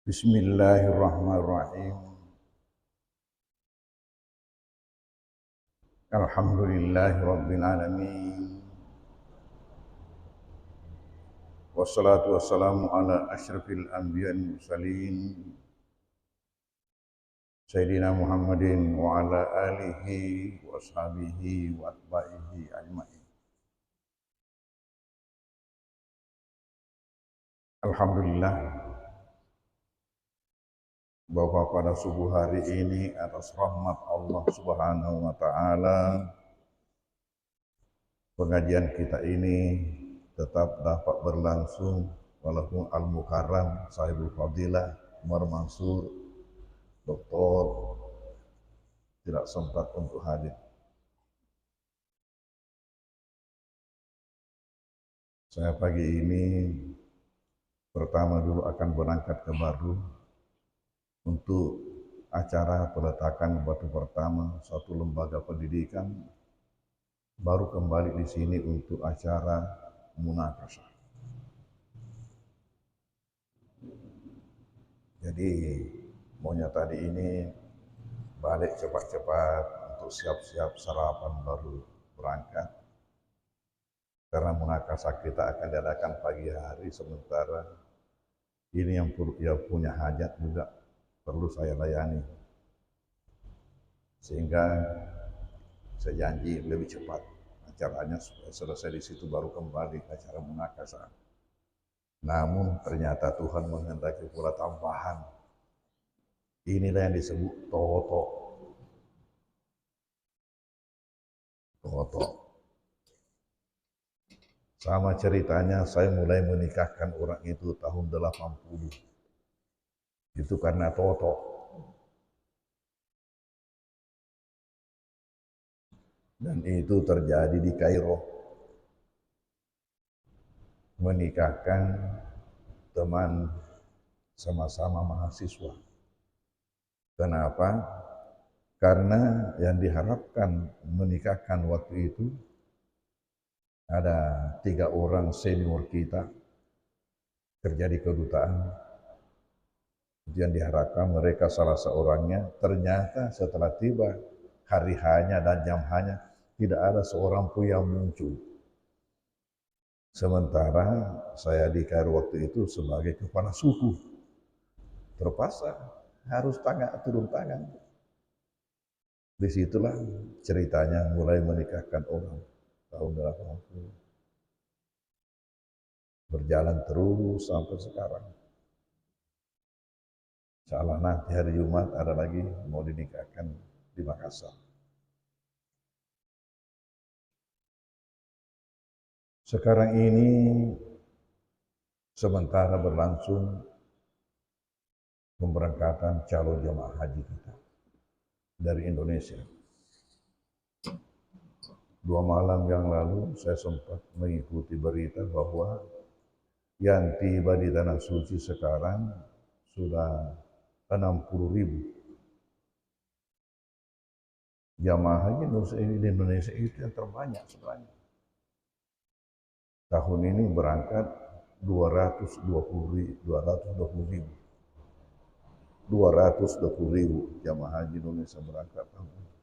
Bismillahirrahmanirrahim. Alhamdulillahi rabbil alamin. Wassalatu wassalamu ala asyrafil anbiya'i wal mursalin. Sayyidina Muhammadin wa ala alihi wa ashabihi wa atba'ihi ajma'in. Alhamdulillah bahwa pada subuh hari ini atas rahmat Allah Subhanahu wa taala pengajian kita ini tetap dapat berlangsung walaupun Al-Mukarram Sahibul Fadilah Umar Mansur Doktor tidak sempat untuk hadir. Saya pagi ini pertama dulu akan berangkat ke Baru untuk acara peletakan batu pertama suatu lembaga pendidikan, baru kembali di sini untuk acara munakasyah. Jadi maunya tadi ini balik cepat-cepat untuk siap-siap sarapan baru berangkat. Karena munakasyah kita akan diadakan pagi hari, sementara ini yang punya hajat juga perlu saya layani. Sehingga saya janji lebih cepat acaranya supaya selesai di situ baru kembali ke acara munakasyah. Namun ternyata Tuhan menghendaki pula tambahan. Inilah yang disebut toto. Toto. Sama ceritanya saya mulai menikahkan orang itu tahun 80. Itu karena toto. Dan itu terjadi di Kairo. Menikahkan teman sama-sama mahasiswa. Kenapa? Karena yang diharapkan menikahkan waktu itu ada 3 orang senior kita kerja di kedutaan. Yang diharapkan mereka salah seorangnya, ternyata setelah tiba hari hanya dan jam hanya tidak ada seorang pun yang muncul. Sementara saya di Kairo waktu itu sebagai kepala suku, terpaksa harus turun tangan. Disitulah ceritanya mulai menikahkan orang tahun 80. Berjalan terus sampai sekarang. Insyaallah nanti hari Jumat ada lagi mau dinikahkan di Makassar. Sekarang ini sementara berlangsung pemberangkatan calon jemaah haji kita dari Indonesia. 2 malam yang lalu saya sempat mengikuti berita bahwa yang tiba di Tanah Suci sekarang sudah 60.000. Jamaah haji di Indonesia itu yang terbanyak sebenarnya. Tahun ini berangkat 220.000 jamaah haji Indonesia berangkat tahun ini.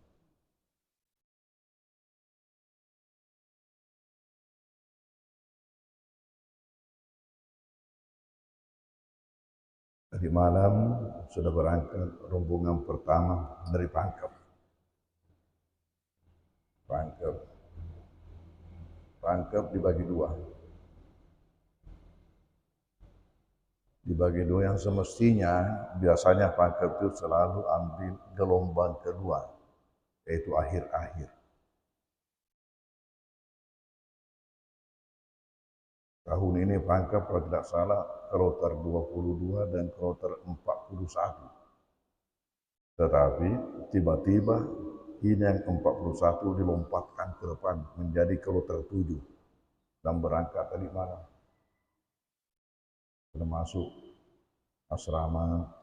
Tadi malam sudah berangkat rombongan pertama dari Pangkep. Pangkep dibagi 2. Dibagi 2 yang semestinya biasanya Pangkep itu selalu ambil gelombang kedua, yaitu akhir-akhir. Tahun ini Pangkep kalau tidak salah kloter 22 dan kloter 41. Tetapi tiba-tiba ini yang 41 dilompatkan ke depan menjadi kloter 7 dan berangkat tadi malam. Sudah masuk asrama.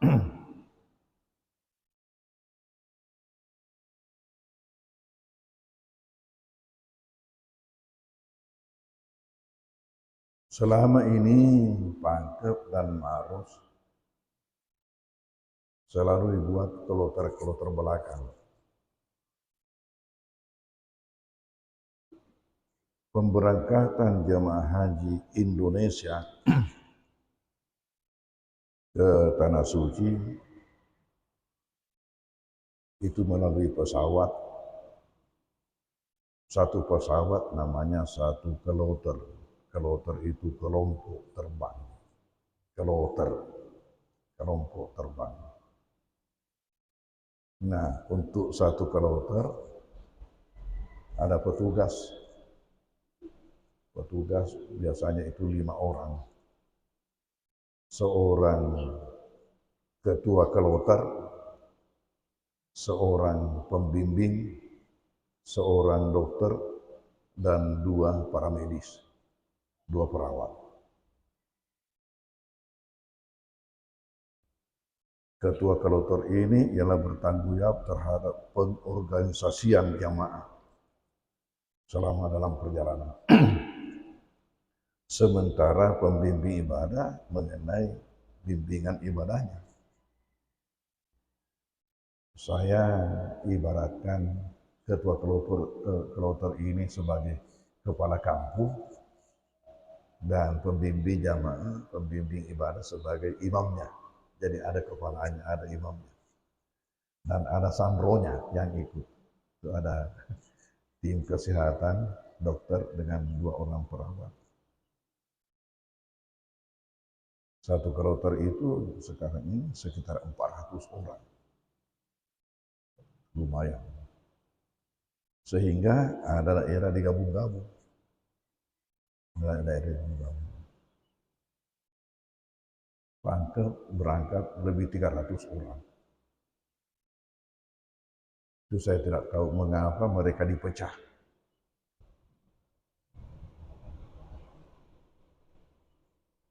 Selama ini Pangkep dan Maros selalu dibuat kloter-kloter belakang. Pemberangkatan jamaah haji Indonesia ke Tanah Suci itu melalui pesawat. Satu pesawat namanya satu kloter. Kloter itu kelompok terbang. Kloter, kelompok terbang. Nah, untuk satu kloter ada petugas. Petugas biasanya itu 5 orang. Seorang ketua kloter, seorang pembimbing, seorang dokter, dan 2 paramedis, 2 perawat. Ketua kloter ini ialah bertanggung jawab terhadap pengorganisasian jamaah selama dalam perjalanan. Sementara pembimbing ibadah mengenai bimbingan ibadahnya. Saya ibaratkan ketua kloter ini sebagai kepala kampung dan pembimbing jamaah, pembimbing ibadah sebagai imamnya. Jadi ada kepalanya, ada imamnya. Dan ada sandronya yang ikut. Itu ada tim kesehatan, dokter dengan 2 orang perawat. Satu kloter itu sekarang ini sekitar 400 orang. Lumayan. Sehingga ada daerah digabung-gabung. Ada daerah digabung-gabung. Berangkat lebih 300 orang. Itu saya tidak tahu mengapa mereka dipecah.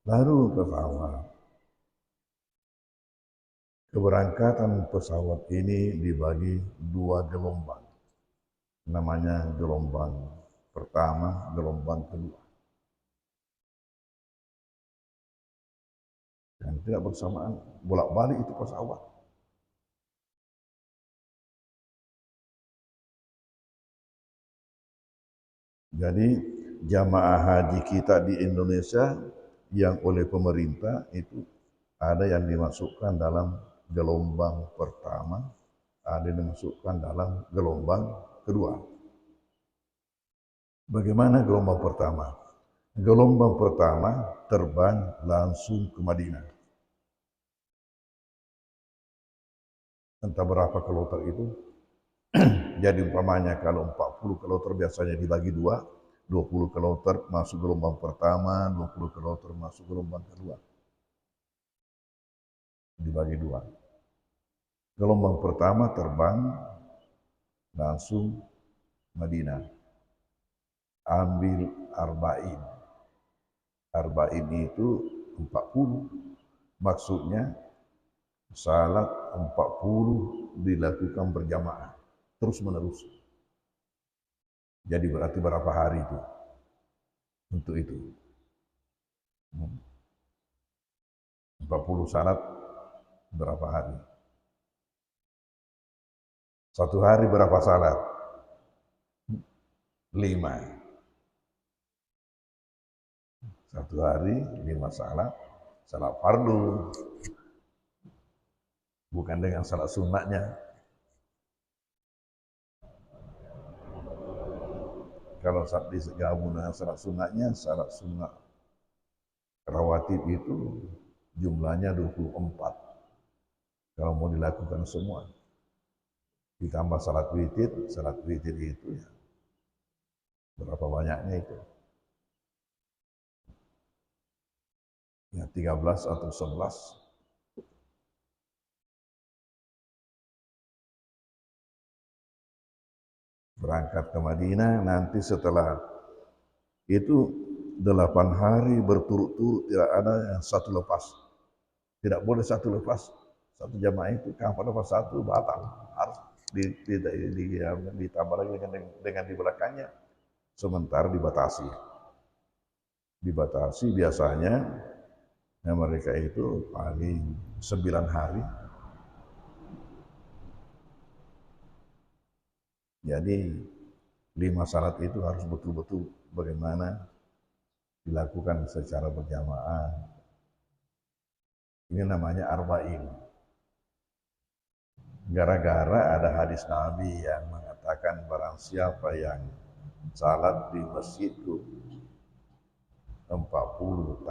Baru pesawat. Keberangkatan pesawat ini dibagi 2 gelombang. Namanya gelombang pertama, gelombang kedua. Dan tidak bersamaan, bolak-balik itu pesawat. Jadi jamaah haji kita di Indonesia yang oleh pemerintah itu ada yang dimasukkan dalam gelombang pertama, ada yang dimasukkan dalam gelombang kedua. Bagaimana gelombang pertama? Gelombang pertama terbang langsung ke Madinah. Entah berapa kloter itu. Jadi umpamanya kalau 40 kloter biasanya dibagi 2, 20 kloter masuk gelombang pertama, 20 kloter masuk gelombang kedua. Dibagi 2. Gelombang pertama terbang langsung Madinah. Ambil arba'in. Arba'in itu 40. Maksudnya salat 40 dilakukan berjamaah terus menerus. Jadi berarti berapa hari itu untuk itu? 40 salat berapa hari? 1 hari berapa salat? 5. 1 hari 5 salat, salat fardu. Bukan dengan salat sunnahnya. Kalau saat digabung dengan salat sunnahnya, salat sunnah rawatib itu jumlahnya 24. Kalau mau dilakukan semua. Ditambah salat witir itu ya. Berapa banyaknya itu? Ya 13 atau 11. Berangkat ke Madinah, nanti setelah itu 8 hari berturut-turut tidak ada yang satu lepas. Tidak boleh satu lepas. Satu jamaah itu kapan lepas satu batal. Harus ditambah lagi dengan di belakangnya. Sementara dibatasi. Dibatasi biasanya mereka itu paling 9 hari Jadi 5 syarat itu harus betul-betul bagaimana dilakukan secara berjamaah. Ini namanya arba'in. Gara-gara ada hadis Nabi yang mengatakan barang siapa yang salat di masjidku 40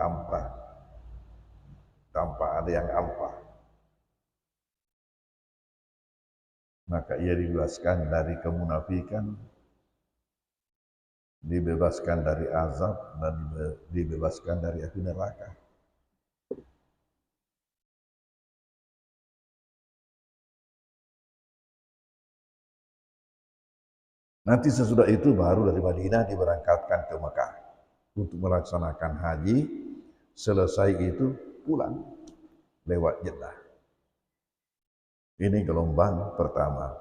tanpa ada yang alfa, maka ia dibebaskan dari kemunafikan, dibebaskan dari azab, dan dibebaskan dari api neraka. Nanti sesudah itu baru dari Madinah diberangkatkan ke Mekah untuk melaksanakan haji. Selesai itu pulang lewat Jeddah. Ini gelombang pertama,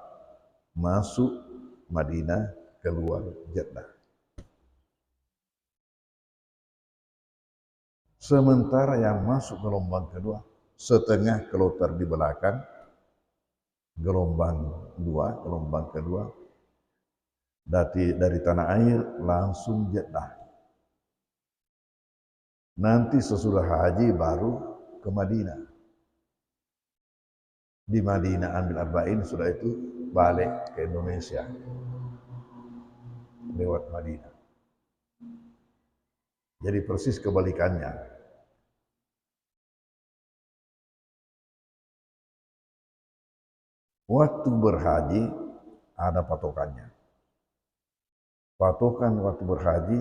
masuk Madinah, keluar Jeddah. Sementara yang masuk gelombang kedua, setengah kloter di belakang, gelombang kedua, dari tanah air langsung Jeddah. Nanti sesudah haji baru ke Madinah. Di Madinah ambil arba'in, sudah itu balik ke Indonesia lewat Madinah. Jadi persis kebalikannya. Waktu berhaji ada patokannya. Patokan waktu berhaji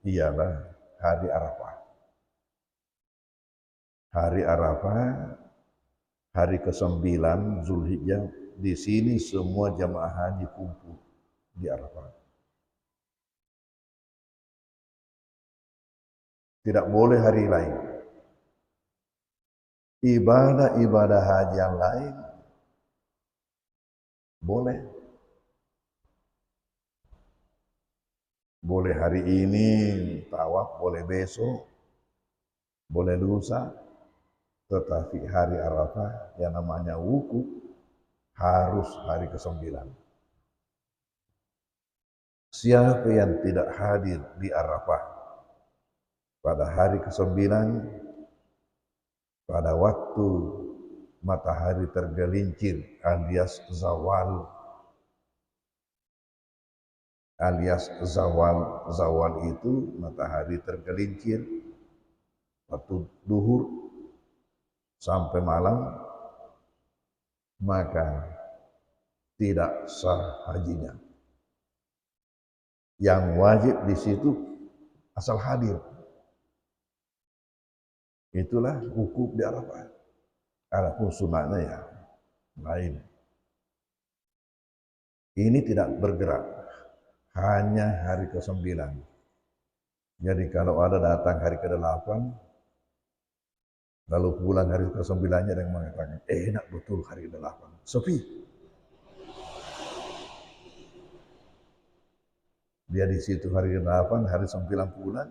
ialah hari Arafah. Hari Arafah, hari ke-9 Zulhijjah, di sini semua jamaah haji kumpul di Arafah. Tidak boleh hari lain. Ibadah-ibadah haji yang lain boleh. Boleh hari ini tawaf, boleh besok, boleh lusa. Tetapi hari Arafah yang namanya wukuf harus hari ke-9. Siapa yang tidak hadir di Arafah pada hari ke-9, pada waktu matahari tergelincir alias zawal, zawal itu matahari tergelincir waktu duhur sampai malam, maka tidak sah hajinya. Yang wajib di situ asal hadir. Itulah wukuf di Arafah. Adapun sunnahnya ya lain. Ini tidak bergerak, hanya hari ke-9. Jadi kalau ada datang hari ke-8, lalu pulang hari ke-9-nya dengan mengatakan, enak betul hari ke-8, sepi. Dia di situ hari ke-8, hari 9 pulang,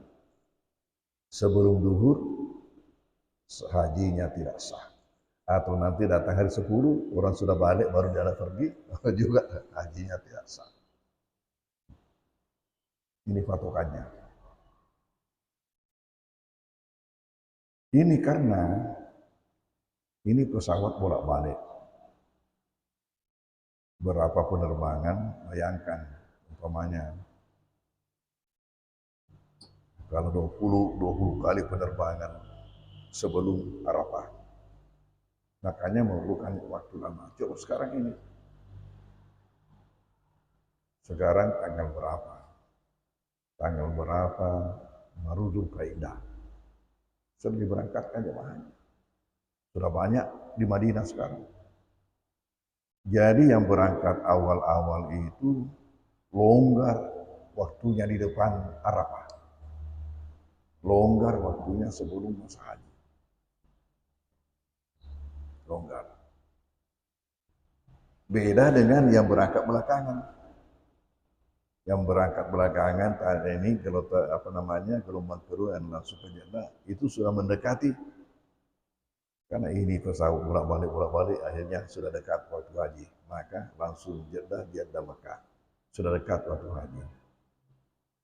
sebelum duhur, hajinya tidak sah. Atau nanti datang hari 10, orang sudah balik baru dia pergi, juga hajinya tidak sah. Ini patokannya. Ini karena ini pesawat bolak-balik. Berapa penerbangan, bayangkan umpamanya kalau 20 kali penerbangan sebelum Arafah. Makanya memerlukan waktu lama. Coba sekarang ini. Sekarang tanggal berapa? Tanggal berapa? Maruzul Kaidah. Sudah diberangkatkan jemaahnya. Sudah banyak di Madinah sekarang. Jadi yang berangkat awal-awal itu longgar waktunya di depan Arafah. Longgar waktunya sebelum masa haji. Longgar. Beda dengan yang berangkat belakangan. Yang berangkat belakangan tadi ini kalau gelombang kedua yang langsung ke Jeddah itu sudah mendekati. Karena ini pesawat bolak-balik akhirnya sudah dekat waktu haji. Maka langsung Jeddah Mekah. sudah dekat waktu haji.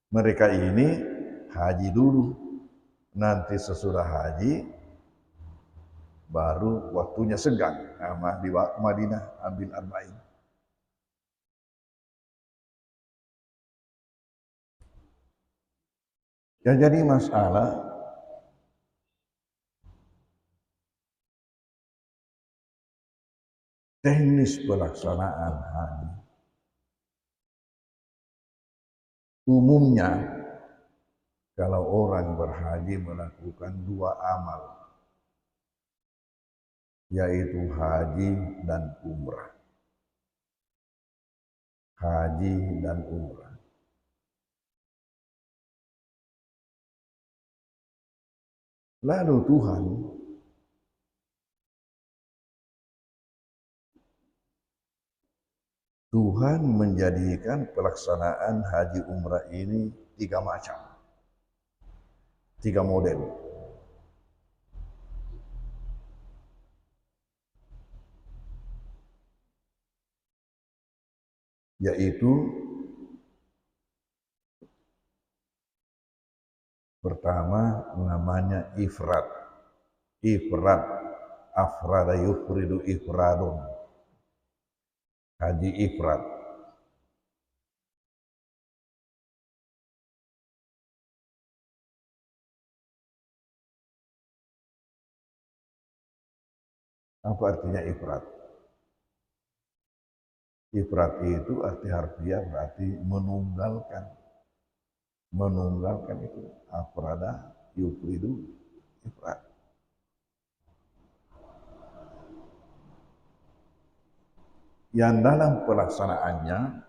Mereka ini haji dulu, nanti sesudah haji baru waktunya senggang. Nah, di Madinah ambil arba'in. Ya, jadi masalah teknis pelaksanaan haji. Umumnya kalau orang berhaji melakukan dua amal, yaitu haji dan umrah. Haji dan umrah. Lalu Tuhan menjadikan pelaksanaan haji umrah ini 3 macam. 3 model. Yaitu pertama namanya ifrad. Ifrad, afrada yufridu ifradun. Haji ifrad. Apa artinya ifrad? Ifrad itu arti harfiah berarti menunggalkan. Menunggalkan itu afrada yufridu ifrad. Yang dalam pelaksanaannya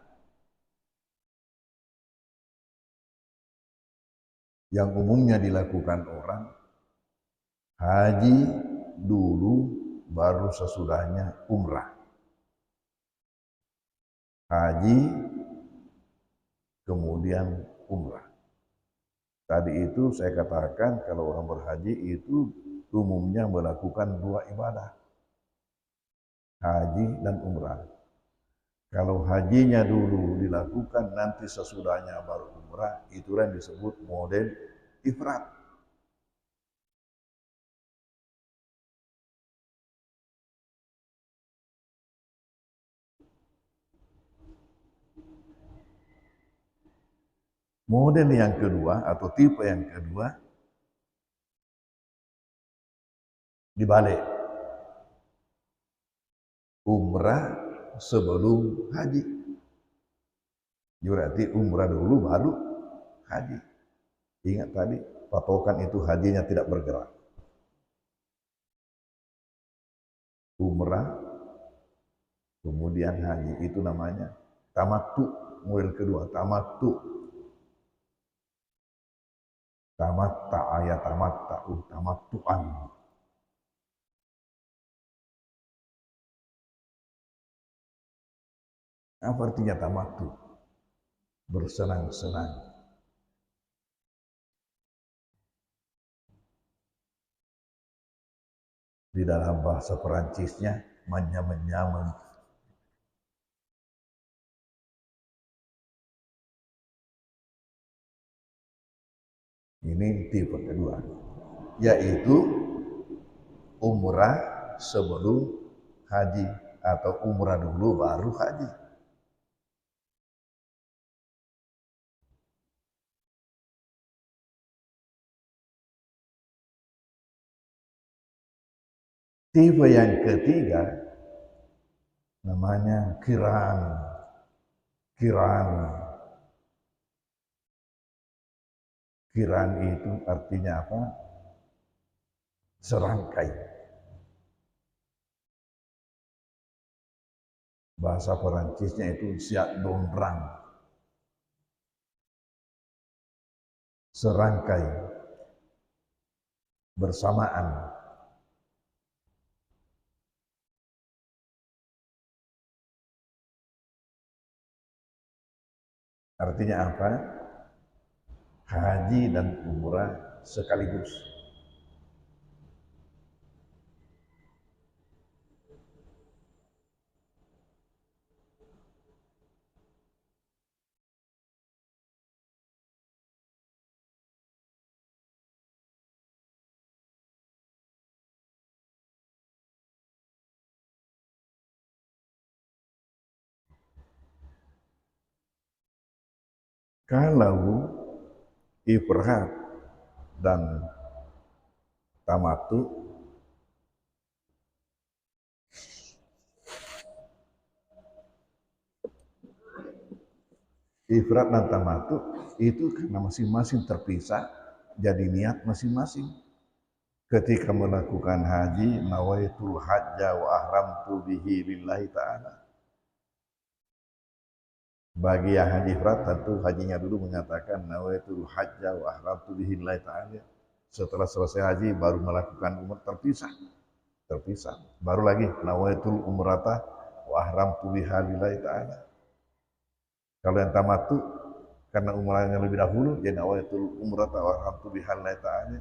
yang umumnya dilakukan orang haji dulu baru sesudahnya umrah. Haji kemudian umrah. Tadi itu saya katakan kalau orang berhaji itu umumnya melakukan 2 ibadah. Haji dan umrah. Kalau hajinya dulu dilakukan, nanti sesudahnya baru umrah, itulah yang disebut model ifrad. Model yang kedua atau tipe yang kedua dibalik. Umrah sebelum haji. Berarti umrah dulu baru haji. Ingat tadi, patokan itu hajinya tidak bergerak. Umrah, kemudian haji, itu namanya tamattu. Model kedua, tamattu. Tamatta ayat tamatta'u, tamattu'an. Apa artinya tamattu? Bersenang-senang. Di dalam bahasa Perancisnya, manya-menyaman. Ini tipe kedua, yaitu umrah sebelum haji atau umrah dulu baru haji. Tipe yang ketiga namanya kiran. Kiran. Kiran itu artinya apa? Serangkai. Bahasa Perancisnya itu siak donrang. Serangkai. Bersamaan. Artinya apa? Haji dan umrah sekaligus. Kalau ifrat dan tamatu itu karena masing-masing terpisah, jadi niat masing-masing. Ketika melakukan haji, nawaitul hajja wa ahramtu bihi lillahi ta'ala. Bagi yang haji ifrat, tentu hajinya dulu menyatakan nawaitul hajja wa ahramtu bihi lillahi ta'ala. Setelah selesai haji baru melakukan umrah, terpisah. Baru lagi nawaitul umrata wa ahramtu biha lillahi ta'ala. Kalau yang tamatu karena umrahnya lebih dahulu, jadi nawaitul umrata wa ahramtu biha lillahi ta'ala.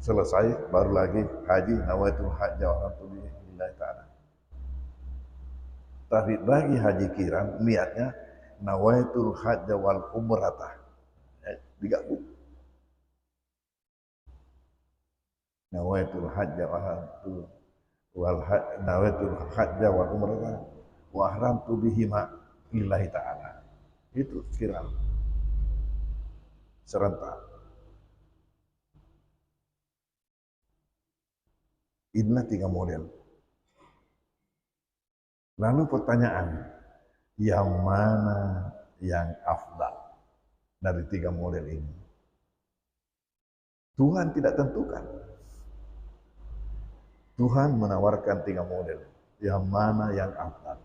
Selesai baru lagi haji nawaitul hajja wa ahramtu bihi lillahi ta'ala. Tapi bagi haji kiran niatnya nawaitul hajja wal umrata. Digabung. Nawaitul hajja nawaitul hajja wal umrata wa ahramtu bihima lillahi ta'ala. Itu kiran serentak. Inilah 3 model. Lalu pertanyaan, yang mana yang afdal dari 3 model ini? Tuhan tidak tentukan. Tuhan menawarkan 3 model. Yang mana yang afdal?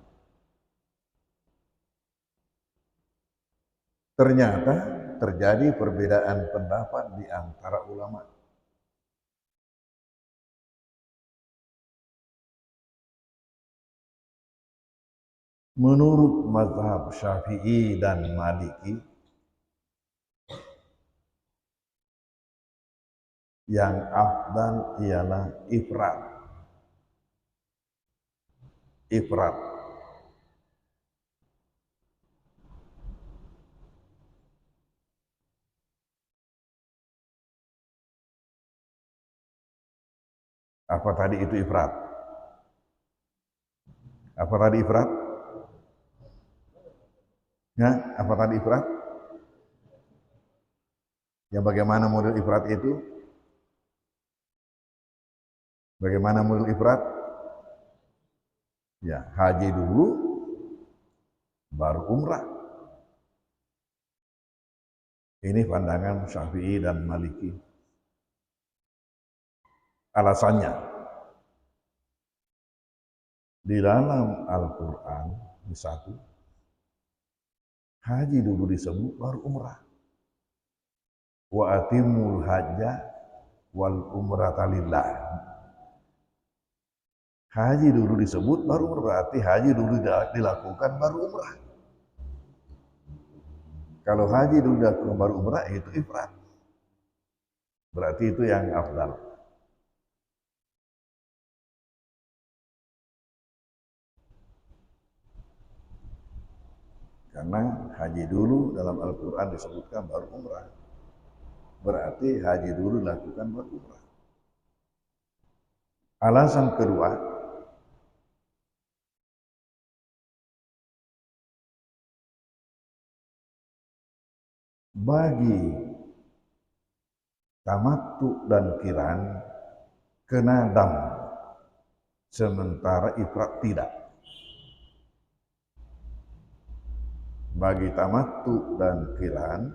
Ternyata terjadi perbedaan pendapat di antara ulama. Menurut mazhab Syafi'i dan Maliki, yang afdal ialah ifrat. Ifrat. Apa tadi itu ifrat? Apa tadi ifrat? Ya, apa tadi ifrat? Ya, bagaimana model ifrat itu? Bagaimana model ifrat? Ya, haji dulu, baru umrah. Ini pandangan Syafi'i dan Maliki. Alasannya, di dalam Al-Quran, di satu, haji dulu disebut, baru umrah. Wa atimul hajja wal umrata lillah. Haji dulu disebut, baru berarti haji dulu dilakukan, baru umrah. Kalau haji dulu dilakukan, baru umrah, itu ifrat. Berarti itu yang afdal. Karena haji dulu dalam Al-Quran disebutkan baru umrah. Berarti haji dulu dilakukan, baru umrah. Alasan kedua, bagi tamattu dan kiran kena dam, sementara ifrat tidak. Bagi tamattu dan kiran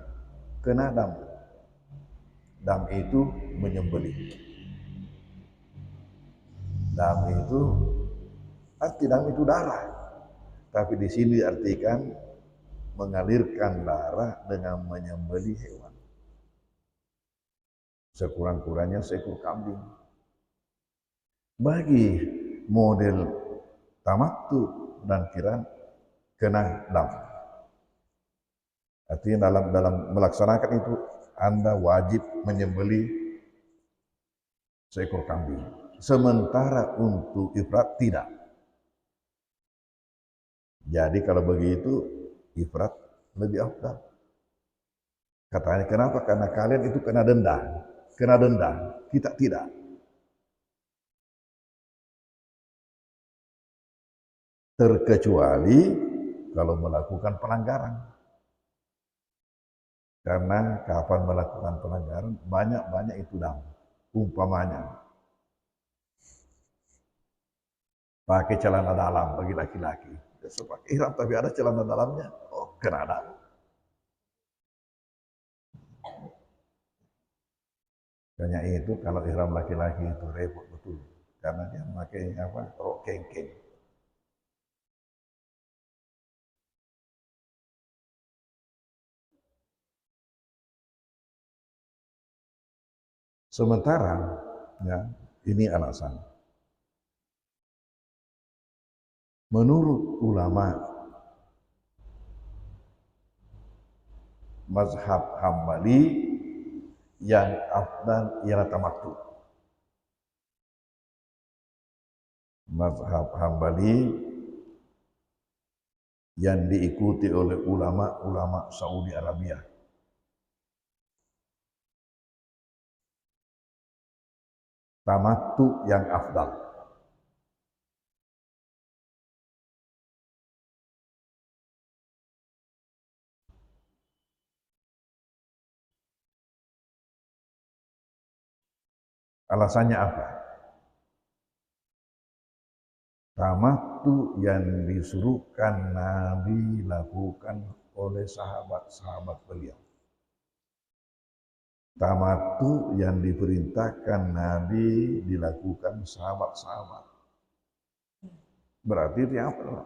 kena dam. Dam itu menyembelih. Dam itu arti dam itu darah. Tapi di sini diartikan mengalirkan darah dengan menyembelih hewan. Sekurang-kurangnya seekor kambing. Bagi model tamattu dan kiran kena dam. Artinya dalam melaksanakan itu Anda wajib menyembelih seekor kambing. Sementara untuk ifrat tidak. Jadi kalau begitu ifrat lebih afdal. Katanya kenapa? Karena kalian itu kena denda. Kena denda. Kita tidak. Terkecuali kalau melakukan pelanggaran. Karena kapan melakukan pelanggaran, banyak-banyak itu dam. Umpamanya, pakai celana dalam bagi laki-laki. So, pakai ihram tapi ada celana dalamnya, oh kena dam. Hanya itu kalau ihram laki-laki itu repot betul. Karena dia pakai apa? Rok kengkeng. Sementara, ya, ini alasan. Menurut ulama mazhab Hambali yang afdal ialah tamattu. Mazhab Hambali yang diikuti oleh ulama-ulama Saudi Arabia. Tamattu yang afdal. Alasannya apa? Tamattu yang disuruhkan Nabi lakukan oleh sahabat-sahabat beliau. Tamattu yang diperintahkan Nabi dilakukan sahabat-sahabat. Berarti itu yang apa?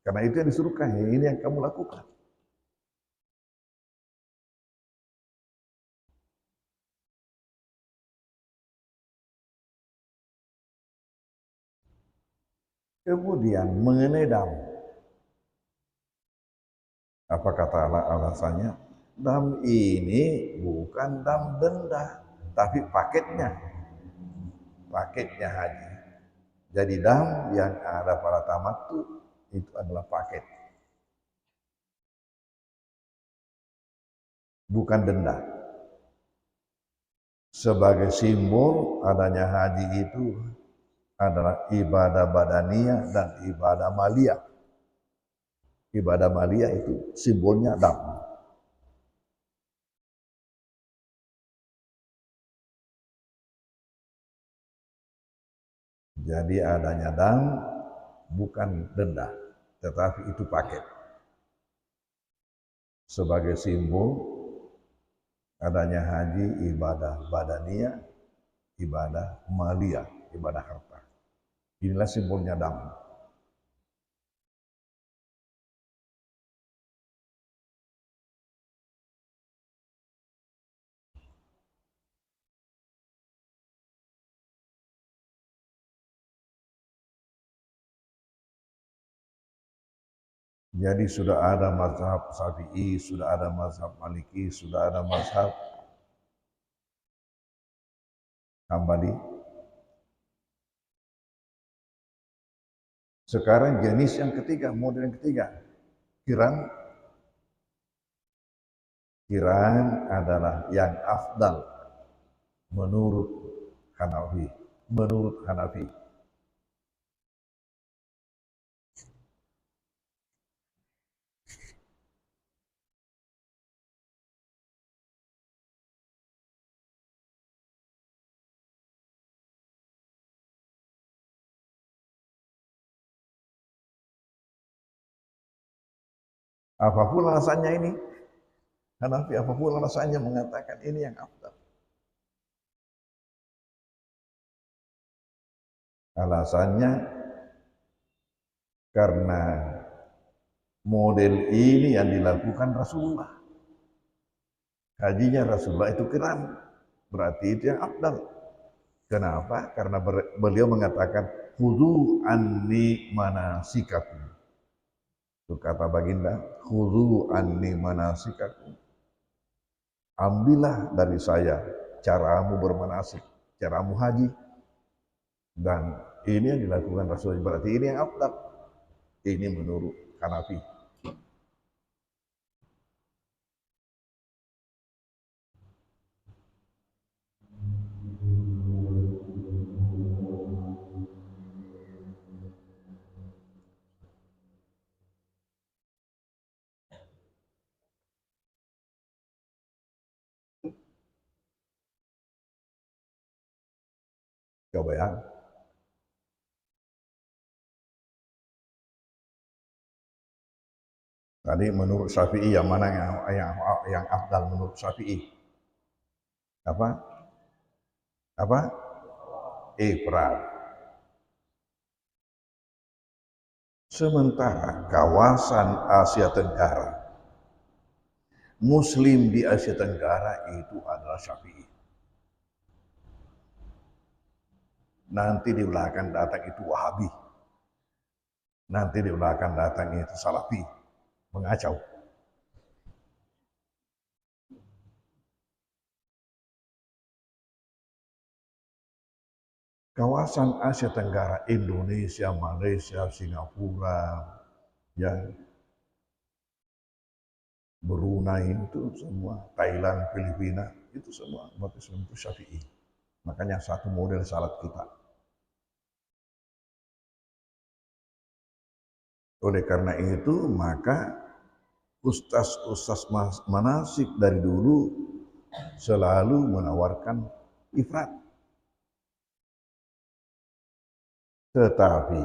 Karena itu yang disuruhkan, ya ini yang kamu lakukan. Kemudian mengenai dam. Apa kata alasannya? Dam ini bukan dam denda, tapi paketnya. Paketnya haji. Jadi dam yang ada pada tamattu itu adalah paket. Bukan denda. Sebagai simbol adanya haji itu adalah ibadah badaniyah dan ibadah maliyah. Ibadah maliyah itu simbolnya dam. Jadi adanya dam bukan denda, tetapi itu paket. Sebagai simbol adanya haji ibadah badaniyah, ibadah maliyah, ibadah harta. Inilah simbolnya dam. Jadi sudah ada mazhab Syafi'i, sudah ada mazhab Maliki, sudah ada mazhab Hambali. Sekarang jenis yang ketiga, model yang ketiga, kiran. Kiran adalah yang afdal menurut Hanafi. Menurut Hanafi. Apapun alasannya ini, Hanafi apapun alasannya mengatakan ini yang afdal. Alasannya karena model ini yang dilakukan Rasulullah. Hajinya Rasulullah itu kiram. Berarti itu yang afdal. Kenapa? Karena beliau mengatakan, "Khudhu anni manasikakum." Itu kata baginda, "Khudhu anni manasikakum." Ambillah dari saya caramu bermanasik, caramu haji. Dan ini yang dilakukan Rasulullah. Berarti ini yang afdal. Ini menurut Hanafi. Coba ya. Tadi menurut Syafi'i yang mana yang afdal menurut Syafi'i? Apa? Apa? Ifrad. Sementara kawasan Asia Tenggara, Muslim di Asia Tenggara itu adalah Syafi'i. Nanti di belakang datang itu Wahabi. Nanti di belakang datang itu Salafi. Mengacau. Kawasan Asia Tenggara, Indonesia, Malaysia, Singapura, ya, Brunei itu semua, Thailand, Filipina, itu semua umat Islam itu Syafi'i. Makanya satu model salat kita. Oleh karena itu, maka ustaz-ustaz manasik dari dulu selalu menawarkan ifrat. Tetapi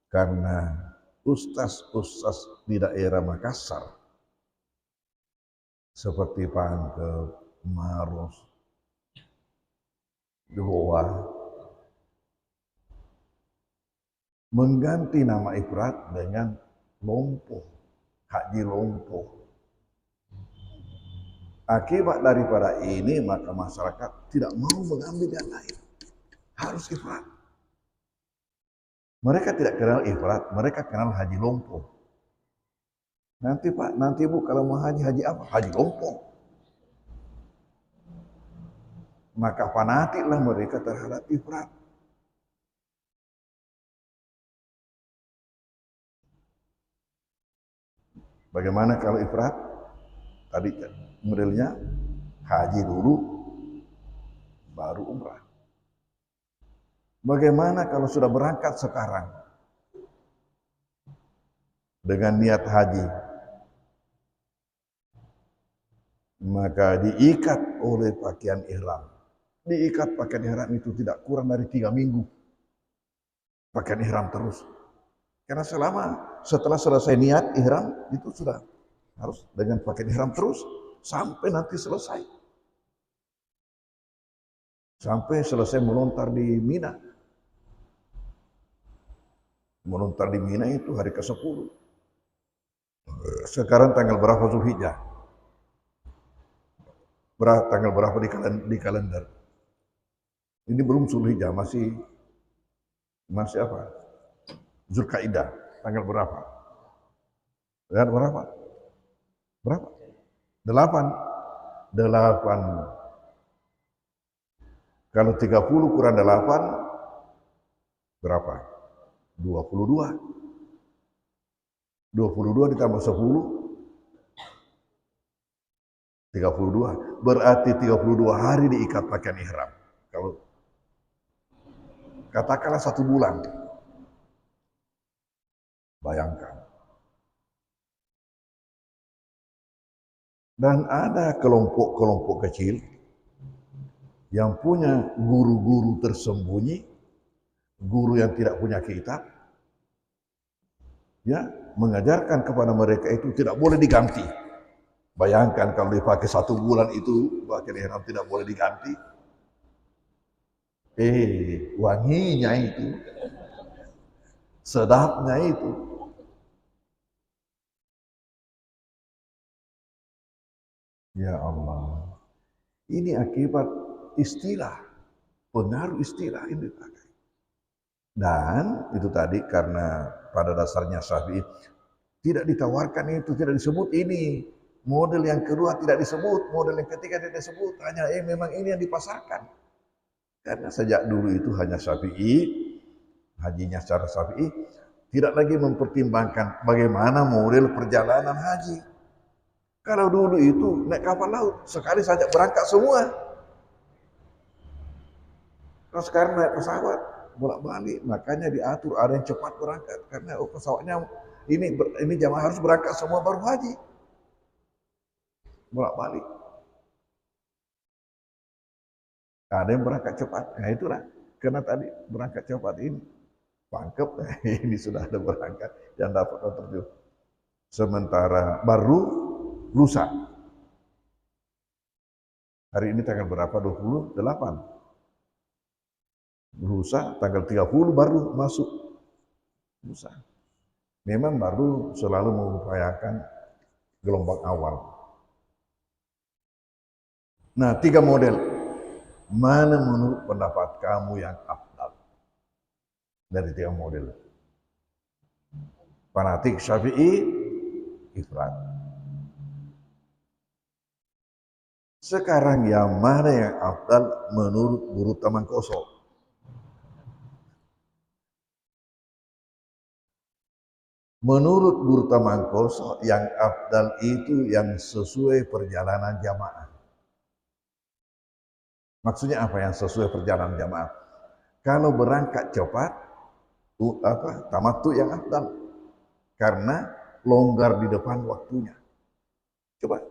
karena ustaz-ustaz di daerah Makassar seperti Pangkep, Maros, Goa mengganti nama ifrat dengan lompoh, haji lompoh. Akibat daripada ini maka masyarakat tidak mau mengambil yang lain, harus ifrat. Mereka tidak kenal ifrat, mereka kenal haji lompoh. Nanti Pak, nanti Bu kalau mau haji apa? Haji lompoh. Maka fanatiklah mereka terhadap ifrat. Bagaimana kalau ifrat? Tadi modelnya haji dulu, baru umrah. Bagaimana kalau sudah berangkat sekarang dengan niat haji, maka diikat oleh pakaian ihram. Diikat pakaian ihram itu tidak kurang dari 3 minggu. Pakaian ihram terus. Karena setelah selesai niat ihram itu sudah harus dengan pakaian ihram terus sampai nanti selesai. Sampai selesai melontar di Mina. Melontar di Mina itu hari ke-10. Sekarang tanggal berapa Zulhijjah? Tanggal berapa di kalender? Ini belum Zulhijjah, masih apa? Zulkaidah. Tanggal berapa? Tanggal berapa? Berapa? 8. Kalau 30 kurang 8 berapa? 22. 22 ditambah 10 32. Berarti 32 hari diikat pakaian ihram. Kalau katakanlah 1 bulan. Bayangkan. Dan ada kelompok-kelompok kecil yang punya guru-guru tersembunyi, guru yang tidak punya kitab, ya, mengajarkan kepada mereka itu tidak boleh diganti. Bayangkan kalau dipakai 1 bulan itu pakaian ihram tidak boleh diganti. Wanginya itu, sedapnya itu. Ya Allah, ini akibat istilah, pengaruh istilah ini dipakai. Dan itu tadi karena pada dasarnya Syafi'i tidak ditawarkan itu, tidak disebut ini. Model yang kedua tidak disebut, model yang ketiga tidak disebut, hanya memang ini yang dipasarkan. Karena sejak dulu itu hanya Syafi'i, hajinya secara Syafi'i, tidak lagi mempertimbangkan bagaimana model perjalanan haji. Kalau dulu itu naik kapal laut, sekali saja berangkat semua. Kalau sekarang naik pesawat, bolak-balik, makanya diatur ada yang cepat berangkat karena pesawatnya ini jamaah harus berangkat semua baru haji. Bolak-balik. Ada yang berangkat cepat. Nah itulah. Karena tadi berangkat cepat ini, pangkep, ini sudah ada berangkat yang dapat terjun. Sementara baru lusa. Hari ini tanggal berapa? 28. Lusa tanggal 30 baru masuk. Lusa. Memang baru selalu mengupayakan gelombang awal. Nah, 3 model. Mana menurut pendapat kamu yang afdal? Dari 3 model. Fanatik Syafi'i, ifrat. Sekarang yang mana yang afdal menurut Guru Tamangkoso? Menurut Guru Tamangkoso yang afdal itu yang sesuai perjalanan jamaah. Maksudnya apa yang sesuai perjalanan jamaah? Kalau berangkat cepat, tamattu yang afdal. Karena longgar di depan waktunya. Coba,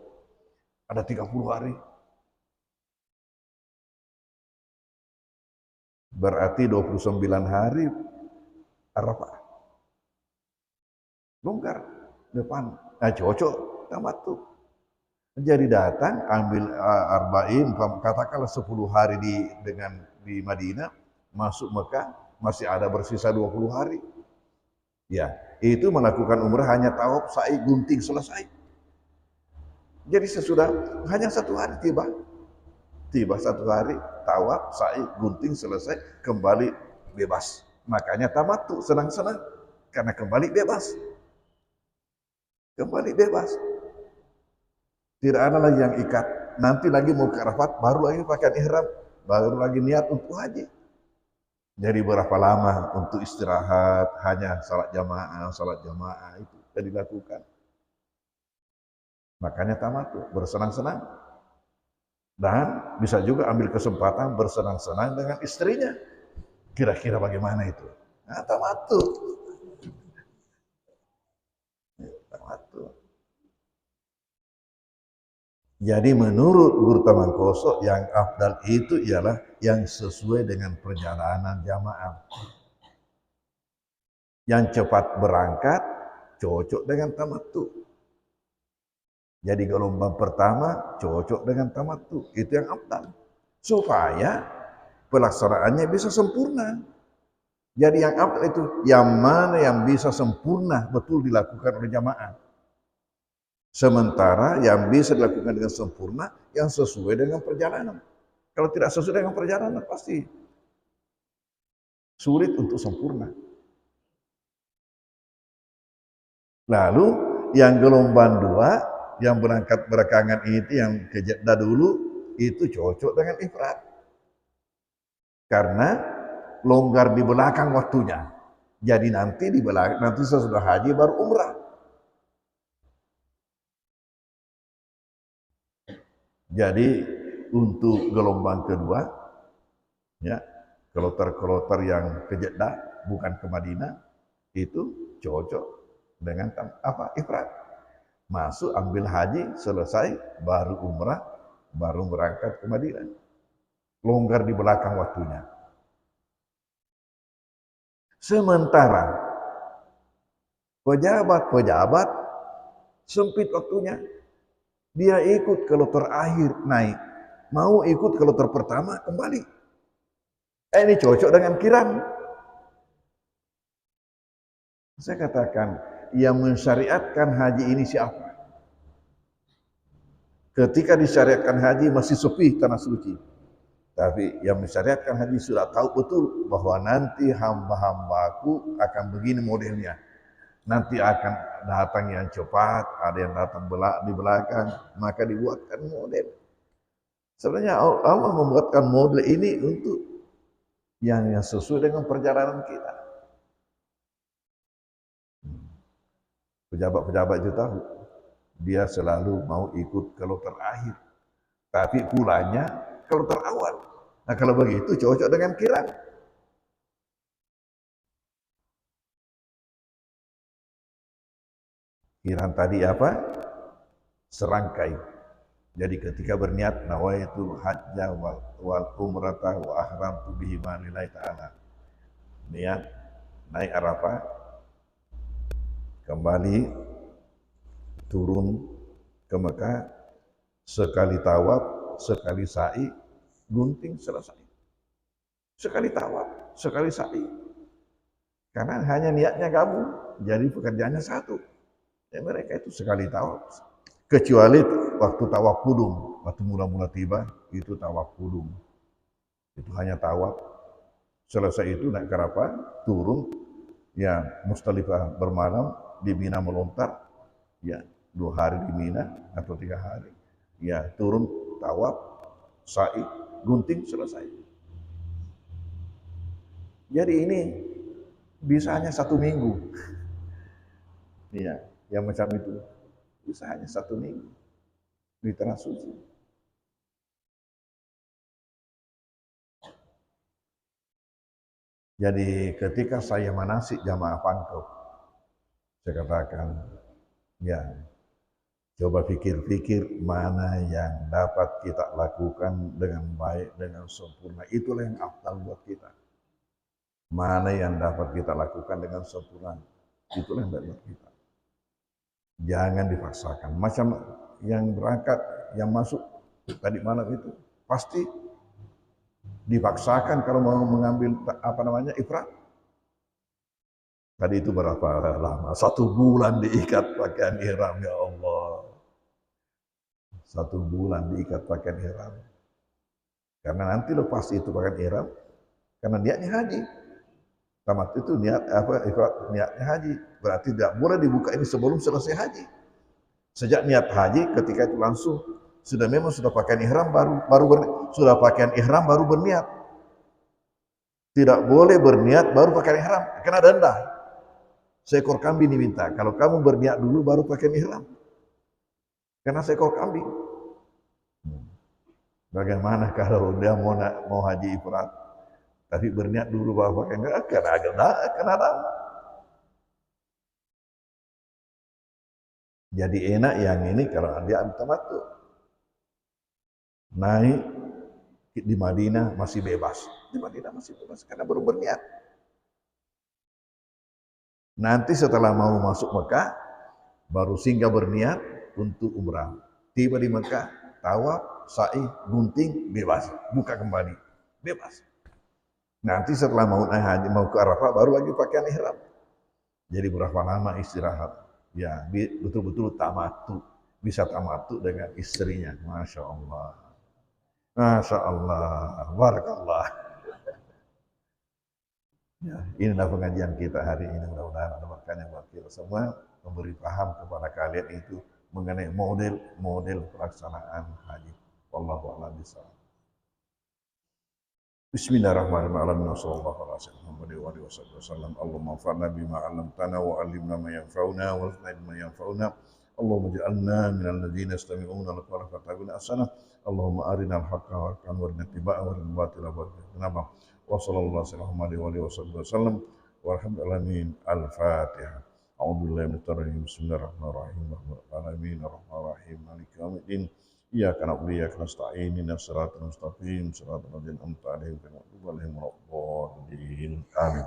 ada 30 hari. Berarti 29 hari Arafah. Longgar depan. Nah, cocok tamattu. Jadi datang ambil arba'in, katakanlah 10 hari di Madinah, masuk Mekah masih ada bersisa 20 hari. Ya, itu melakukan umrah hanya tawaf, sa'i, gunting, selesai. Jadi sesudah hanya 1 hari tiba. Tiba 1 hari, tawaf, sa'i, gunting, selesai, kembali bebas. Makanya tamattu, senang-senang karena kembali bebas. Kembali bebas. Tidak ada lagi yang ikat. Nanti lagi mau ke Arafat, baru lagi pakai ihram, baru lagi niat untuk haji. Jadi berapa lama untuk istirahat, hanya salat jamaah itu yang dilakukan. Makanya tamattu, bersenang-senang. Dan bisa juga ambil kesempatan bersenang-senang dengan istrinya. Kira-kira bagaimana itu? Nah, tamattu. Tamattu. Jadi menurut Guru Tamangkoso yang afdal itu ialah yang sesuai dengan perjalanan jamaah. Yang cepat berangkat cocok dengan tamattu. Jadi gelombang pertama cocok dengan tamattu. Itu yang afdal. Supaya pelaksanaannya bisa sempurna. Jadi yang afdal itu yang mana yang bisa sempurna betul dilakukan oleh jamaah. Sementara yang bisa dilakukan dengan sempurna yang sesuai dengan perjalanan. Kalau tidak sesuai dengan perjalanan pasti sulit untuk sempurna. Lalu yang gelombang 2 yang berangkat belakangan itu yang ke Jeddah dulu itu cocok dengan ifrat. Karena longgar di belakang waktunya. Jadi nanti sesudah haji baru umrah. Jadi untuk gelombang kedua, ya, kloter-kloter yang ke Jeddah bukan ke Madinah itu cocok dengan ifrat. Masuk ambil haji selesai baru umrah baru berangkat ke Madinah. Longgar di belakang waktunya. Sementara pejabat sempit waktunya. Dia ikut kloter akhir naik. Mau ikut kloter pertama kembali. Ini cocok dengan kiram. Saya katakan, yang mensyariatkan haji ini siapa? Ketika disyariatkan haji masih sepi tanah suci. Tapi yang mensyariatkan haji sudah tahu betul bahwa nanti hamba-hambaku akan begini modelnya. Nanti akan datang yang cepat, ada yang datang di belakang, maka dibuatkan model. Sebenarnya Allah membuatkan model ini untuk yang sesuai dengan perjalanan kita. Pejabat-pejabat itu tahu, dia selalu mau ikut kloter akhir, tapi pulangnya kloter awal. Nah kalau begitu cocok dengan kiram. Kiram tadi apa? Serangkai. Jadi ketika berniat nawaitu hajja wal umrata wa ahramtu bihi ma lillahi ta'ala. Niat naik Arafah, kembali turun ke Mekah, sekali tawaf, sekali sa'i, gunting selesai. Sekali tawaf, sekali sa'i. Karena hanya niatnya gabung, jadi pekerjaannya satu. Ya, mereka itu sekali tawaf. Kecuali waktu tawaf kudum, waktu mula-mula tiba, itu tawaf kudum. Itu hanya tawaf. Selesai itu naik ke Arafah, turun, ya Musdalifah bermalam, di Mina melontar, ya 2 hari di Mina atau 3 hari, ya turun tawaf, sa'i, gunting, selesai. Jadi ini bisa hanya 1 minggu, ya, yang macam itu bisa hanya 1 minggu di tanah suci. Jadi ketika saya manasik jamaah pangkep, saya katakan, ya coba pikir-pikir mana yang dapat kita lakukan dengan baik, dengan sempurna. Itulah yang afdal buat kita. Mana yang dapat kita lakukan dengan sempurna. Itulah yang baik buat kita. Jangan dipaksakan. Macam yang berangkat, yang masuk tadi malam itu, pasti dipaksakan kalau mau mengambil ifrat. Tadi itu berapa lama? 1 bulan diikat pakaian ihram, ya Allah. 1 bulan diikat pakaian ihram. Karena nanti lepas itu pakaian ihram, karena niatnya haji. Tamat itu niatnya haji. Berarti tidak boleh dibuka ini sebelum selesai haji. Sejak niat haji, ketika itu langsung sudah pakaian ihram sudah pakaian ihram baru berniat. Tidak boleh berniat baru pakaian ihram, kena denda. Seekor kambing diminta. Kalau kamu berniat dulu baru pakaian ihram, kena seekor kambing. Bagaimana kalau dia mau haji ifrat, tapi berniat dulu baru pakaian ihram, kena denda. Jadi enak yang ini kalau dia ambil tamattu. Naik di Madinah masih bebas. Di Madinah masih bebas karena baru berniat. Nanti setelah mau masuk Mekah, baru singgah berniat untuk umrah. Tiba di Mekah, tawaf, sa'i, gunting, bebas. Buka kembali, bebas. Nanti setelah mau naik haji, mau ke Arafah, baru lagi pakaian ihram. Jadi berapa lama istirahat? Ya, betul-betul tamattu. Bisa tamattu dengan istrinya. Masya Allah. Masya Allah. Barakallah. Ya, inilah pengajian kita hari ini. Mudah-mudahan ada berkahnya buat kita semua, memberi paham kepada kalian itu mengenai model pelaksanaan haji. Wallahu a'lam bishawab. Bismillahirrahmanirrahim. Wassallallahu ala sayyidina Muhammad wa alihi wasallam. Allahumma anfa'na bima 'allamtana wa 'allimna ma yanfa'una wa zidna ma yanfa'una. Allahumma ij'alna minal ladzina yastami'una al-qawla fattabi'una ahsana. Allahumma arinal haqqa haqqan warina ittiba'ahu wa arinal batila batilan. Wa sallallahu alaihi wasallam walhamdulillahi al-Fatihah. A'udzu billahi minasyaitonir rajim. Bismillahirrahmanirrahim. Alamin arrahmanirrahim. Maliki yaumiddin. Iyyaka na'budu wa iyyaka nasta'in. Ihdinas siratal mustaqim. Shiratal ladzina an'amta 'alaihim ghairil maghdubi 'alaihim waladdallin. Amin.